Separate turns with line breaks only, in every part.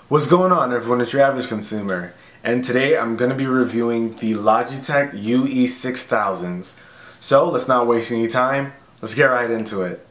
What's going on, everyone? It's your average consumer, and today I'm going to be reviewing the Logitech UE 6000s. So let's not waste any time, let's get right into it.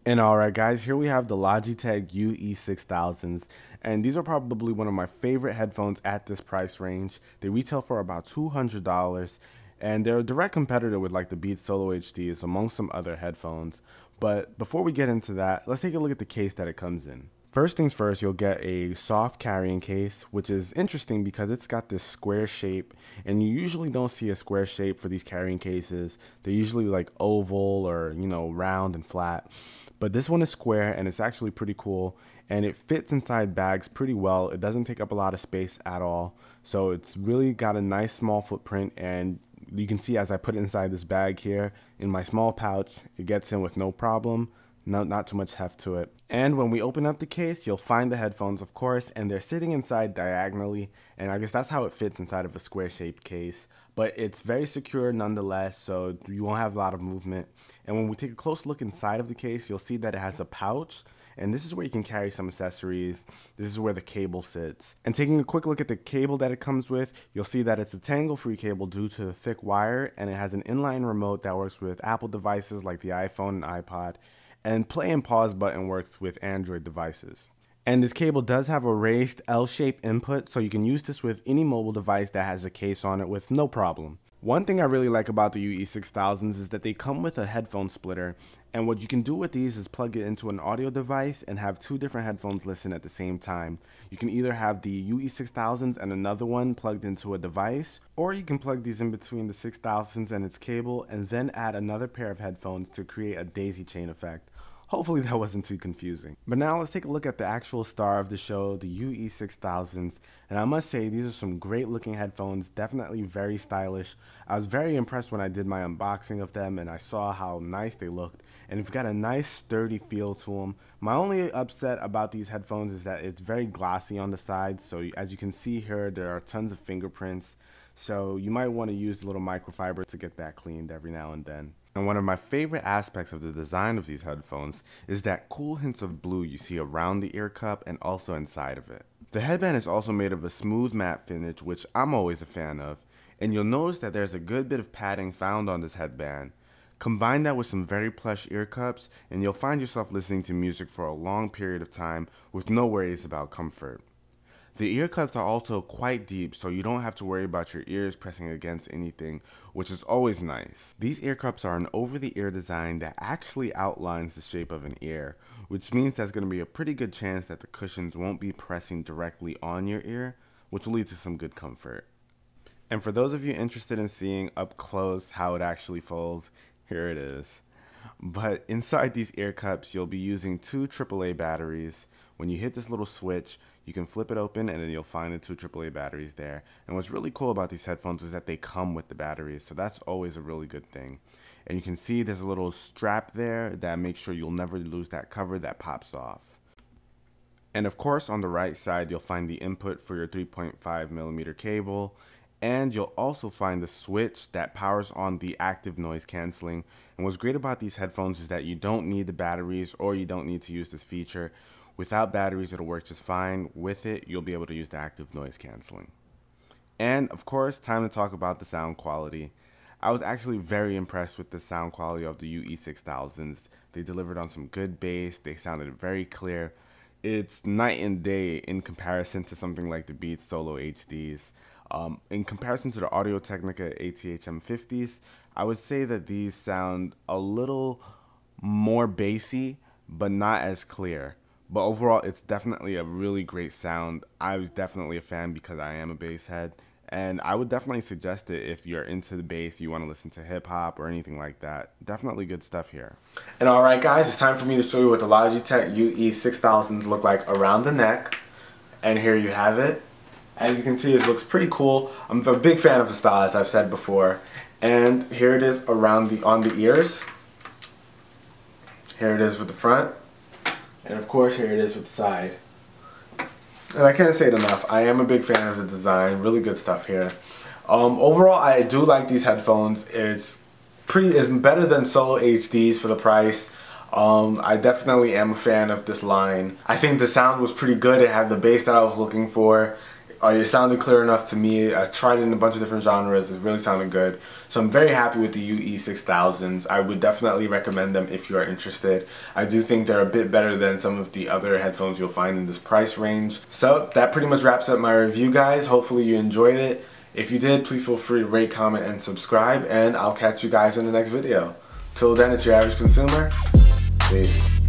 And alright guys, here we have the Logitech UE 6000s, and these are probably one of my favorite headphones at this price range. They retail for about $200, and they're a direct competitor with like the Beats Solo HDs among some other headphones. But before we get into that, let's take a look at the case that it comes in. First things first, you'll get a soft carrying case, which is interesting because it's got this square shape, and you usually don't see a square shape for these carrying cases. They're usually like oval or, round and flat. But this one is square, and it's actually pretty cool, and it fits inside bags pretty well. It doesn't take up a lot of space at all. So it's really got a nice small footprint, and you can see as I put it inside this bag here in my small pouch, it gets in with no problem. Not too much heft to it. And when we open up the case, you'll find the headphones, of course, and they're sitting inside diagonally, and I guess that's how it fits inside of a square shaped case. But it's very secure nonetheless, so you won't have a lot of movement. And when we take a close look inside of the case, you'll see that it has a pouch, and this is where you can carry some accessories. This is where the cable sits. And taking a quick look at the cable that it comes with, you'll see that it's a tangle-free cable due to the thick wire, and it has an inline remote that works with Apple devices like the iPhone and iPod, and play and pause button works with Android devices. And this cable does have a raised L-shaped input, so you can use this with any mobile device that has a case on it with no problem. One thing I really like about the UE 6000s is that they come with a headphone splitter, and what you can do with these is plug it into an audio device and have two different headphones listen at the same time. You can either have the UE 6000s and another one plugged into a device, or you can plug these in between the 6000s and its cable and then add another pair of headphones to create a daisy chain effect. Hopefully that wasn't too confusing. But now let's take a look at the actual star of the show, the UE 6000s. And I must say, these are some great looking headphones, definitely very stylish. I was very impressed when I did my unboxing of them and I saw how nice they looked. And they've got a nice sturdy feel to them. My only upset about these headphones is that it's very glossy on the sides. So as you can see here, there are tons of fingerprints. So you might want to use a little microfiber to get that cleaned every now and then. And one of my favorite aspects of the design of these headphones is that cool hints of blue you see around the ear cup and also inside of it. The headband is also made of a smooth matte finish, which I'm always a fan of, and you'll notice that there's a good bit of padding found on this headband. Combine that with some very plush ear cups and you'll find yourself listening to music for a long period of time with no worries about comfort. The ear cups are also quite deep, so you don't have to worry about your ears pressing against anything, which is always nice. These ear cups are an over-the-ear design that actually outlines the shape of an ear, which means there's going to be a pretty good chance that the cushions won't be pressing directly on your ear, which will lead to some good comfort. And for those of you interested in seeing up close how it actually folds, here it is. But inside these ear cups, you'll be using two AAA batteries. When you hit this little switch, you can flip it open and then you'll find the two AAA batteries there. And what's really cool about these headphones is that they come with the batteries, so that's always a really good thing. And you can see there's a little strap there that makes sure you'll never lose that cover that pops off. And of course, on the right side, you'll find the input for your 3.5mm cable. And you'll also find the switch that powers on the active noise canceling. And what's great about these headphones is that you don't need the batteries or you don't need to use this feature. Without batteries, it'll work just fine. With it, you'll be able to use the active noise canceling. And of course, time to talk about the sound quality. I was actually very impressed with the sound quality of the UE 6000s. They delivered on some good bass. They sounded very clear. It's night and day in comparison to something like the Beats Solo HDs. In comparison to the Audio-Technica ATH-M50s, I would say that these sound a little more bassy, but not as clear. But overall, it's definitely a really great sound. I was definitely a fan because I am a bass head. And I would definitely suggest it if you're into the bass, you want to listen to hip hop or anything like that. Definitely good stuff here. And alright guys, it's time for me to show you what the Logitech UE 6000s look like around the neck. And here you have it. As you can see, it looks pretty cool. I'm a big fan of the style, as I've said before. And here it is around on the ears. Here it is with the front. And of course, here it is with the side. And I can't say it enough. I am a big fan of the design. Really good stuff here. Overall, I do like these headphones. It's better than Solo HDs for the price. I definitely am a fan of this line. I think the sound was pretty good. It had the bass that I was looking for. It sounded clear enough to me. I tried it in a bunch of different genres. It really sounded good. So I'm very happy with the UE 6000s. I would definitely recommend them if you are interested. I do think they're a bit better than some of the other headphones you'll find in this price range. So that pretty much wraps up my review, guys. Hopefully you enjoyed it. If you did, please feel free to rate, comment, and subscribe, and I'll catch you guys in the next video. Till then, it's your average consumer. Peace.